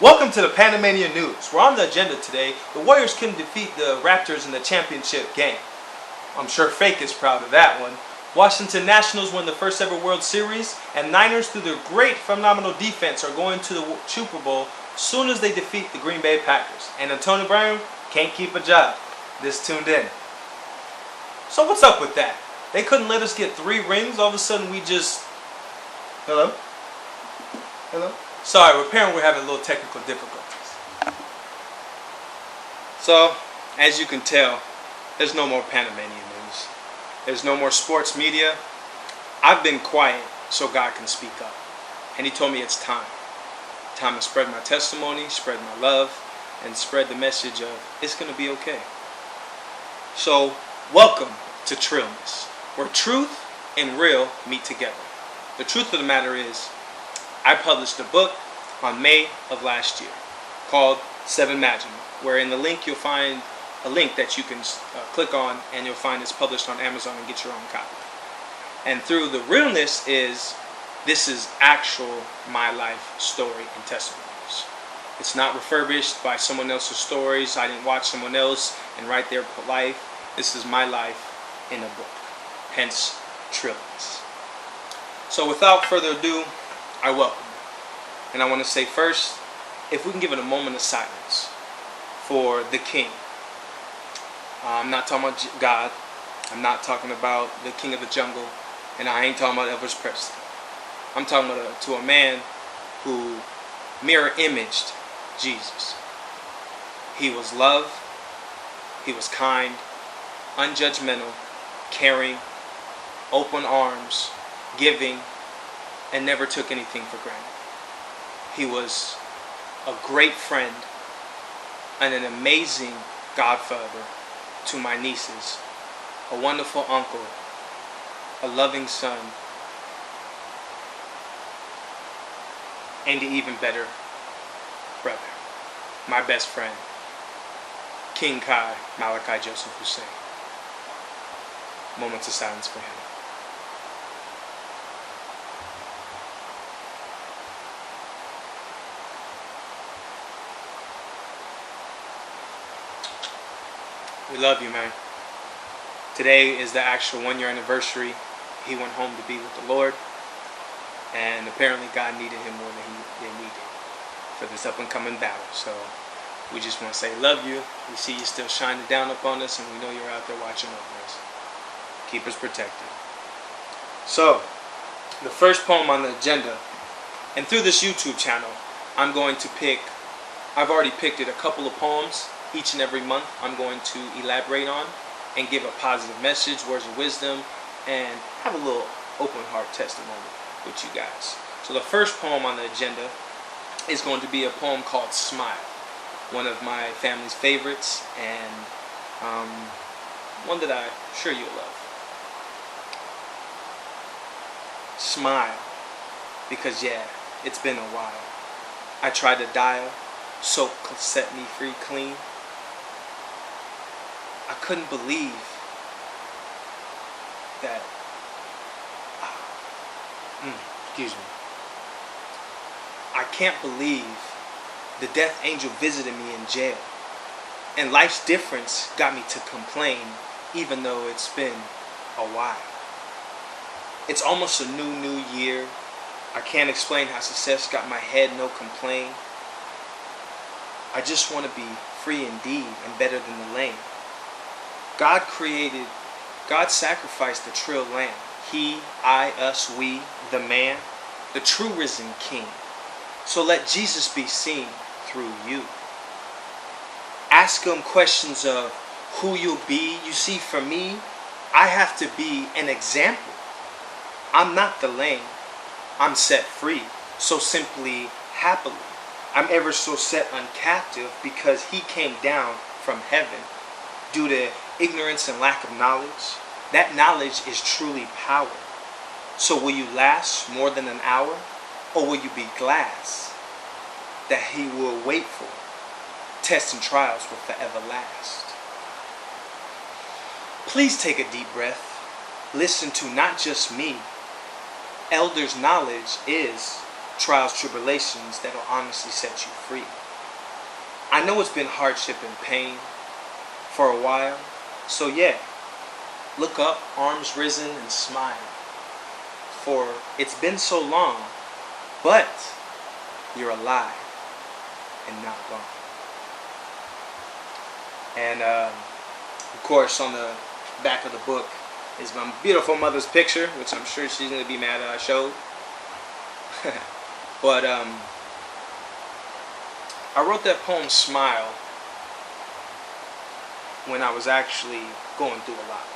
Welcome to the Panamania News. We're on the agenda today. The Warriors couldn't defeat the Raptors in the championship game. I'm sure Fake is proud of that one. Washington Nationals won the first ever World Series, and Niners, through their great, phenomenal defense, are going to the Super Bowl soon as they defeat the Green Bay Packers. And Antonio Brown can't keep a job. This tuned in. So what's up with that? They couldn't let us get 3 rings. All of a sudden we just... Hello? Hello? Sorry, apparently we're having a little technical difficulties. So, as you can tell, there's no more Panamanian news. There's no more sports media. I've been quiet so God can speak up. And He told me it's time. Time to spread my testimony, spread my love, and spread the message of it's going to be okay. So, welcome to Trillness, where truth and real meet together. The truth of the matter is, I published a book on May of last year called 7 Magic, where in the link you'll find a link that you can click on, and you'll find it's published on Amazon and get your own copy. And through the realness is, this is actual my life story and testimonies. It's not refurbished by someone else's stories. I didn't watch someone else and write their life. This is my life in a book, hence Trillness. So without further ado, I welcome you. And I want to say first, if we can give it a moment of silence for the King. I'm not talking about God. I'm not talking about the King of the Jungle. And I ain't talking about Elvis Presley. I'm talking about to a man who mirror imaged Jesus. He was love. He was kind, unjudgmental, caring, open arms, giving, and never took anything for granted. He was a great friend and an amazing godfather to my nieces, a wonderful uncle, a loving son, and an even better brother, my best friend, Kingkai, Malachi Hussain. Moments of silence for him. We love you, man. Today is the actual 1-year anniversary. He went home to be with the Lord. And apparently God needed him more than we did for this up and coming battle. So we just want to say love you. We see you still shining down upon us, and we know you're out there watching over us. Keep us protected. So, the first poem on the agenda, and through this YouTube channel, I'm going to pick, I've already picked it, a couple of poems. Each and every month I'm going to elaborate on and give a positive message, words of wisdom, and have a little open heart testimony with you guys. So the first poem on the agenda is going to be a poem called Smile, one of my family's favorites, and one that I'm sure you'll love. Smile, because yeah, it's been a while. I tried to dial, soap set me free clean. I couldn't believe that, excuse me. I can't believe the death angel visited me in jail. And life's difference got me to complain, even though it's been a while. It's almost a new year. I can't explain how success got my head no complain. I just want to be free indeed and better than the lame. God sacrificed the trill lamb. He, I, us, we, the man, the true risen King. So let Jesus be seen through you. Ask him questions of who you'll be. You see, for me, I have to be an example. I'm not the lame. I'm set free, so simply, happily. I'm ever so set uncaptive because he came down from heaven due to ignorance and lack of knowledge. That knowledge is truly power. So will you last more than an hour, or will you be glass that he will wait for? Tests and trials will forever last. Please take a deep breath. Listen to not just me. Elders' knowledge is trials, tribulations that'll honestly set you free. I know it's been hardship and pain for a while. So yeah, look up, arms risen, and smile. For it's been so long, but you're alive and not gone. And of course, on the back of the book is my beautiful mother's picture, which I'm sure she's going to be mad that I showed. But I wrote that poem Smile when I was actually going through a lot.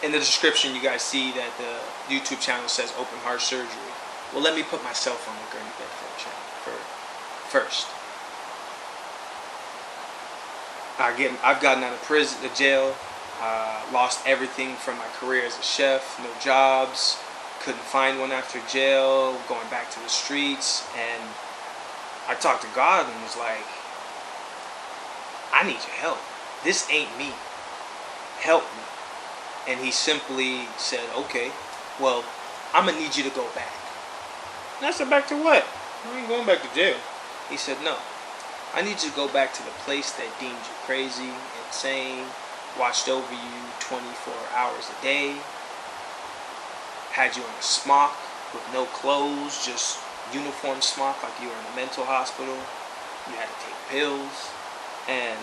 In the description you guys see that the YouTube channel says open heart surgery. Well, let me put myself on the gurney bed first. I've gotten out of prison, the jail, lost everything from my career as a chef, no jobs, couldn't find one after jail, going back to the streets, and I talked to God and was like, I need your help. This ain't me. Help me. And he simply said, okay, well, I'm going to need you to go back. And I said, back to what? I ain't going back to jail. He said, no. I need you to go back to the place that deemed you crazy, insane, watched over you 24 hours a day, had you in a smock with no clothes, just uniform smock like you were in a mental hospital. You had to take pills. And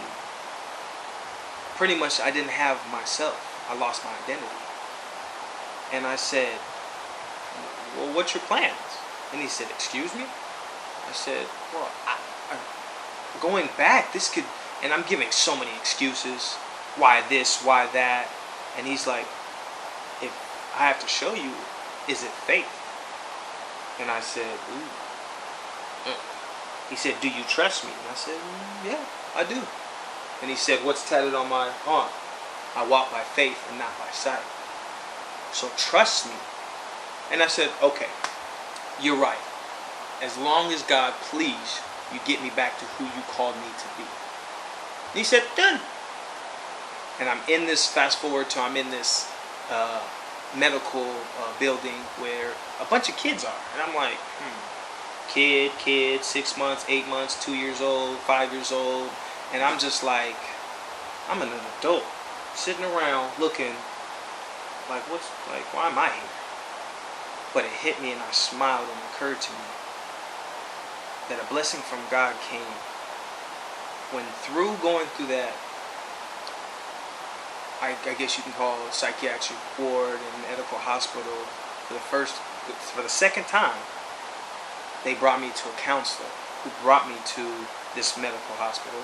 pretty much I didn't have myself. I lost my identity. And I said, well, what's your plans? And he said, excuse me? I said, well, going back, this could, and I'm giving so many excuses. Why this, why that? And he's like, if I have to show you, is it faith? And I said, ooh. He said, do you trust me? And I said, yeah, I do. And he said, what's tatted on my arm? I walk by faith and not by sight. So trust me. And I said, okay, you're right. As long as God, please, you get me back to who you called me to be. And he said, done. And I'm in this, fast forward to I'm in this medical building where a bunch of kids are. And I'm like, kid, 6 months, 8 months, 2 years old, 5 years old. And I'm just like, I'm an adult sitting around looking like, why am I here? But it hit me and I smiled and it occurred to me that a blessing from God came when going through that, I guess you can call it a psychiatric ward and medical hospital for the second time. They brought me to a counselor who brought me to this medical hospital,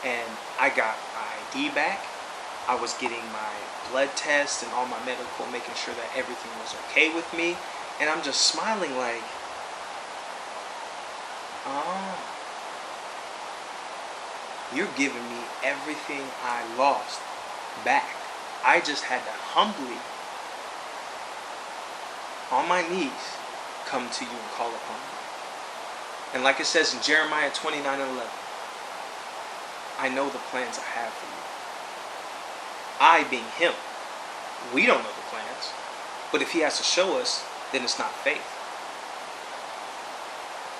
and I got my ID back. I was getting my blood tests and all my medical, making sure that everything was okay with me, and I'm just smiling like, oh, you're giving me everything I lost back. I just had to humbly, on my knees, come to you and call upon you. And like it says in Jeremiah 29:11, I know the plans I have for you. I being him. We don't know the plans. But if he has to show us, then it's not faith.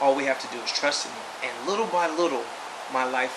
All we have to do is trust in him. And little by little, my life